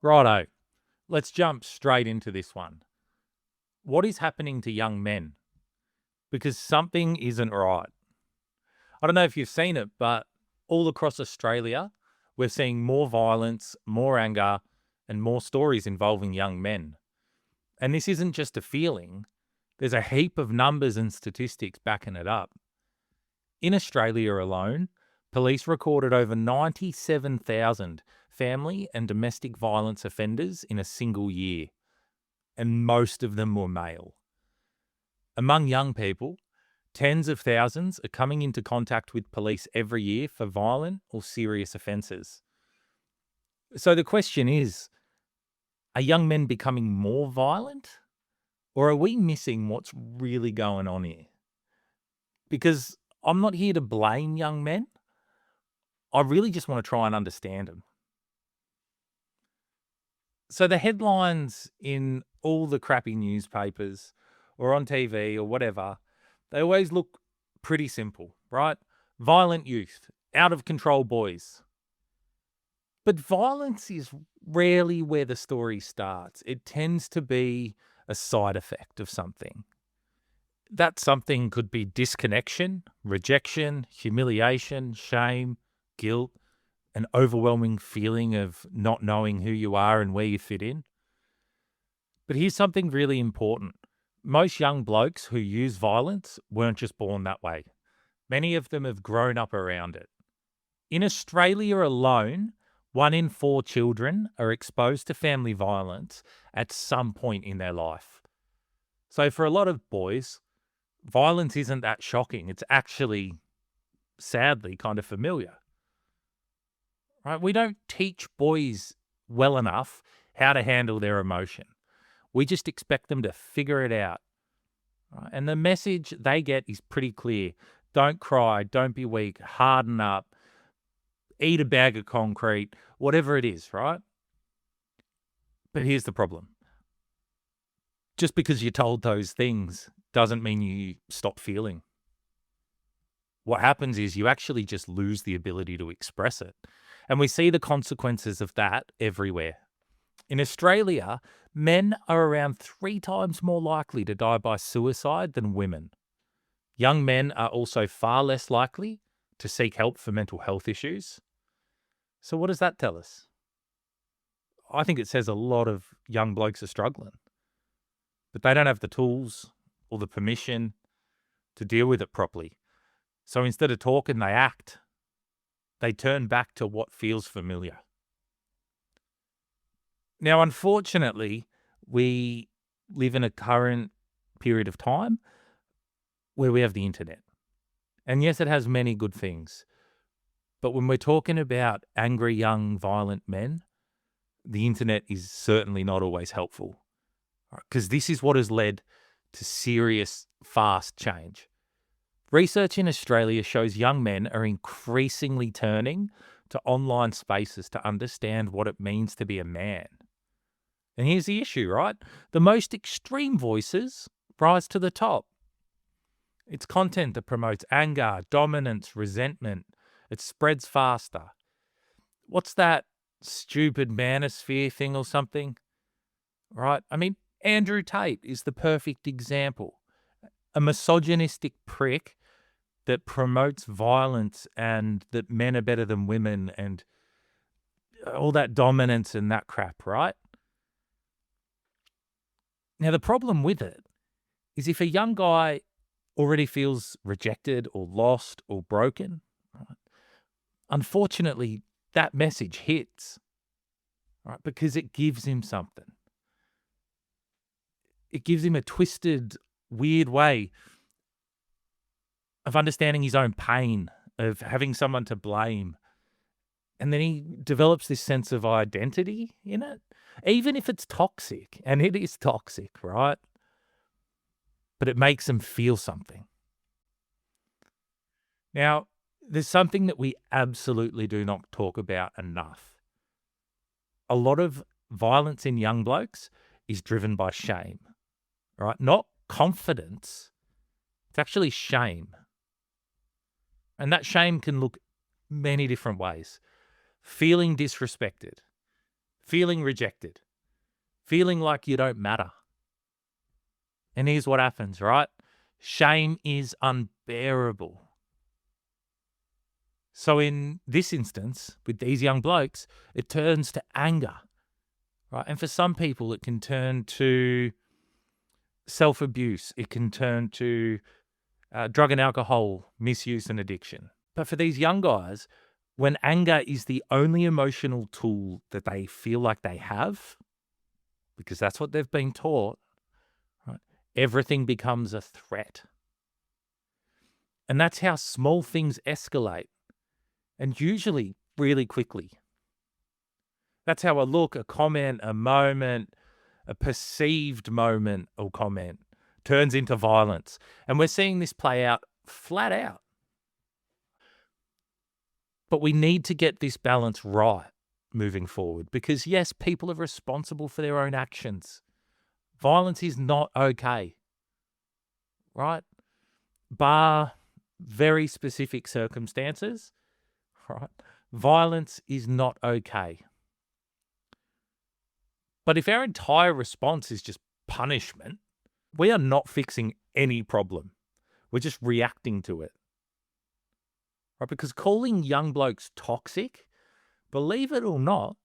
Righto, let's jump straight into this one. What is happening to young men? Because something isn't right. I don't know if you've seen it, but all across Australia, we're seeing more violence, more anger, and more stories involving young men. And this isn't just a feeling, there's a heap of numbers and statistics backing it up. In Australia alone, police recorded over 97,000 family and domestic violence offenders in a single year, and most of them were male. Among young people, tens of thousands are coming into contact with police every year for violent or serious offences. So the question is, are young men becoming more violent? Or are we missing what's really going on here? Because I'm not here to blame young men. I really just want to try and understand them. So the headlines in all the crappy newspapers or on TV or whatever, they always look pretty simple, right? Violent youth, out of control boys. But violence is rarely where the story starts. It tends to be a side effect of something. That something could be disconnection, rejection, humiliation, shame, guilt, an overwhelming feeling of not knowing who you are and where you fit in. But here's something really important. Most young blokes who use violence weren't just born that way. Many of them have grown up around it. In Australia alone, 1 in 4 children are exposed to family violence at some point in their life. So for a lot of boys, violence isn't that shocking. It's actually, sadly, kind of familiar. Right? We don't teach boys well enough how to handle their emotion. We just expect them to figure it out. Right? And the message they get is pretty clear. Don't cry, don't be weak, harden up, eat a bag of concrete, whatever it is, right? But here's the problem. Just because you're told those things doesn't mean you stop feeling. What happens is you actually just lose the ability to express it. And we see the consequences of that everywhere. In Australia, men are around 3 times more likely to die by suicide than women. Young men are also far less likely to seek help for mental health issues. So what does that tell us? I think it says a lot of young blokes are struggling, but they don't have the tools or the permission to deal with it properly. So instead of talking, they act. They turn back to what feels familiar. Now, unfortunately, we live in a current period of time where we have the internet. And yes, it has many good things. But when we're talking about angry, young, violent men, the internet is certainly not always helpful. Because this is what has led to serious, fast change. Research in Australia shows young men are increasingly turning to online spaces to understand what it means to be a man. And here's the issue, right? The most extreme voices rise to the top. It's content that promotes anger, dominance, resentment. It spreads faster. What's that stupid manosphere thing or something? Right? I mean, Andrew Tate is the perfect example. A misogynistic prick that promotes violence and that men are better than women and all that dominance and that crap, right? Now, the problem with it is if a young guy already feels rejected or lost or broken, right, unfortunately, that message hits, right, because it gives him something. It gives him a twisted, weird way of understanding his own pain, of having someone to blame. And then he develops this sense of identity in it, even if it's toxic. And it is toxic, right? But it makes him feel something. Now, there's something that we absolutely do not talk about enough. A lot of violence in young blokes is driven by shame, right? Not confidence. It's actually shame. And that shame can look many different ways. Feeling disrespected, feeling rejected, feeling like you don't matter. And here's what happens, right? Shame is unbearable. So in this instance, with these young blokes, it turns to anger, right? And for some people, it can turn to self-abuse. It can turn to drug and alcohol misuse and addiction. But for these young guys, when anger is the only emotional tool that they feel like they have, because that's what they've been taught, right, everything becomes a threat. And that's how small things escalate, and usually really quickly. That's how a look, a comment, a moment, a perceived moment or comment turns into violence. And we're seeing this play out flat out. But we need to get this balance right moving forward because, yes, people are responsible for their own actions. Violence is not okay, right? Bar very specific circumstances, right? Violence is not okay. But if our entire response is just punishment, we are not fixing any problem. We're just reacting to it. Right? Because calling young blokes toxic, believe it or not,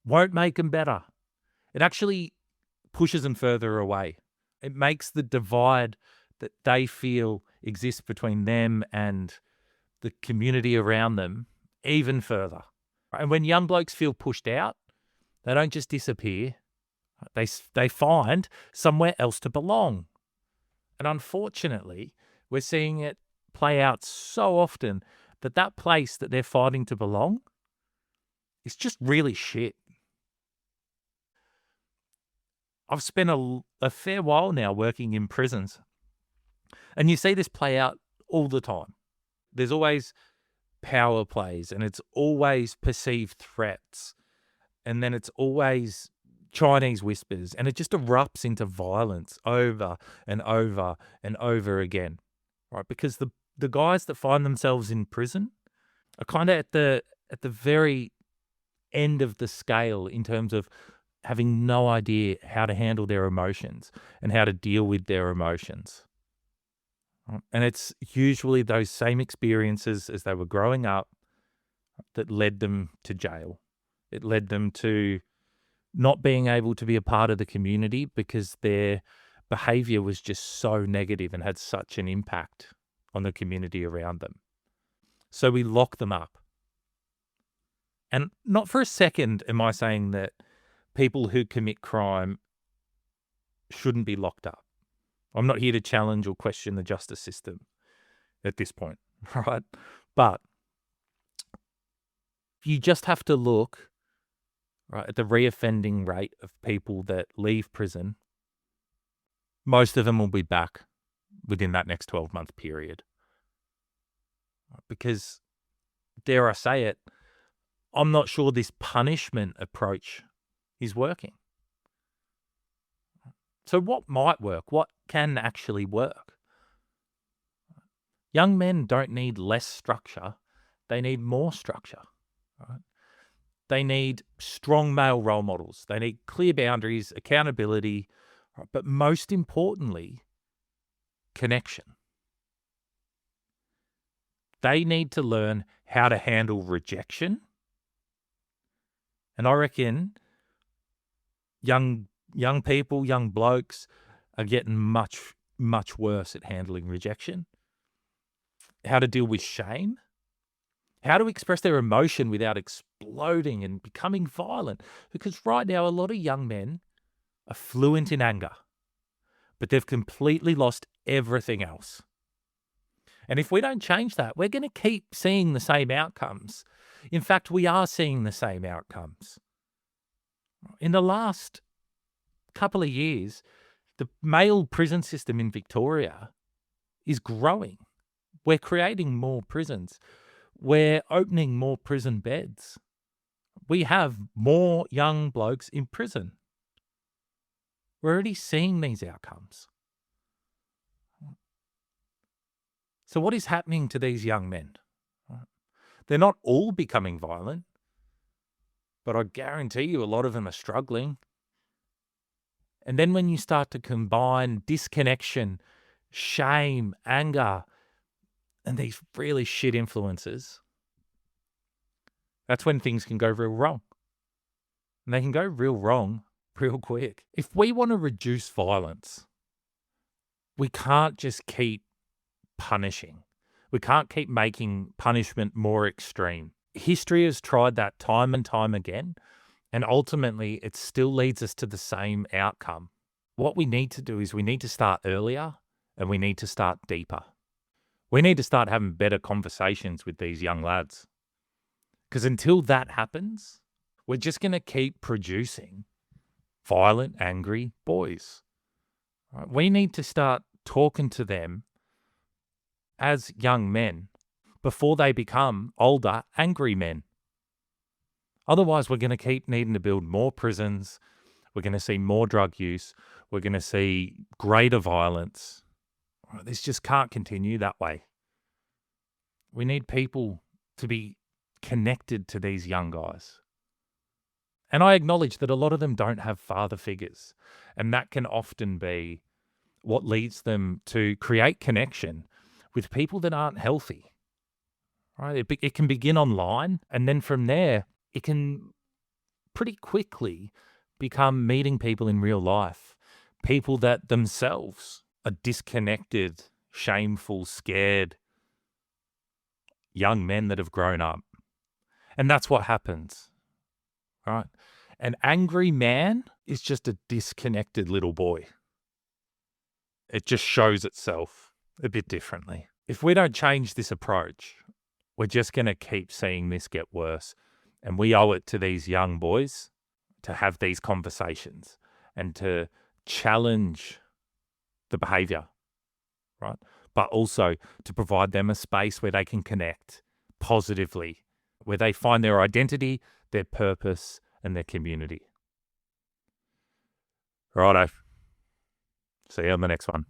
won't make them better. It actually pushes them further away. It makes the divide that they feel exists between them and the community around them even further. And when young blokes feel pushed out, they don't just disappear. They find somewhere else to belong. And unfortunately, we're seeing it play out so often that that place that they're fighting to belong is just really shit. I've spent a fair while now working in prisons, and you see this play out all the time. There's always power plays, and it's always perceived threats, and then it's always Chinese whispers, and it just erupts into violence over and over and over again, right? Because the guys that find themselves in prison are kind of at the very end of the scale in terms of having no idea how to handle their emotions and how to deal with their emotions. Right? And it's usually those same experiences as they were growing up that led them to jail. It led them to not being able to be a part of the community because their behavior was just so negative and had such an impact on the community around them. So we lock them up. And not for a second am I saying that people who commit crime shouldn't be locked up. I'm not here to challenge or question the justice system at this point, right? But you just have to look, right, at the reoffending rate of people that leave prison. Most of them will be back within that next 12-month period. Because, dare I say it, I'm not sure this punishment approach is working. So what might work? What can actually work? Young men don't need less structure. They need more structure. Right? They need strong male role models. They need clear boundaries, accountability, right? But most importantly, connection. They need to learn how to handle rejection. And I reckon young people, young blokes are getting much, much worse at handling rejection. How to deal with shame. How to express their emotion without exploding and becoming violent. Because right now, a lot of young men are fluent in anger, but they've completely lost everything else. And if we don't change that, we're going to keep seeing the same outcomes. In fact, we are seeing the same outcomes. In the last couple of years, the male prison system in Victoria is growing. We're creating more prisons. We're opening more prison beds. We have more young blokes in prison. We're already seeing these outcomes. So what is happening to these young men? They're not all becoming violent, but I guarantee you a lot of them are struggling. And then when you start to combine disconnection, shame, anger, and these really shit influences, that's when things can go real wrong. And they can go real wrong real quick. If we want to reduce violence, we can't just keep punishing. We can't keep making punishment more extreme. History has tried that time and time again, and ultimately it still leads us to the same outcome. What we need to do is we need to start earlier and we need to start deeper. We need to start having better conversations with these young lads. Because until that happens, we're just going to keep producing violent, angry boys. Right? We need to start talking to them as young men before they become older, angry men. Otherwise, we're going to keep needing to build more prisons. We're going to see more drug use. We're going to see greater violence. This just can't continue that way. We need people to be connected to these young guys. And I acknowledge that a lot of them don't have father figures. And that can often be what leads them to create connection with people that aren't healthy. Right? It can begin online. And then from there, it can pretty quickly become meeting people in real life. People that themselves are disconnected, shameful, scared young men that have grown up. And that's what happens, right? An angry man is just a disconnected little boy. It just shows itself a bit differently. If we don't change this approach, we're just going to keep seeing this get worse. And we owe it to these young boys to have these conversations and to challenge the behavior, right? But also to provide them a space where they can connect positively, where they find their identity, their purpose, and their community. Righto. See you on the next one.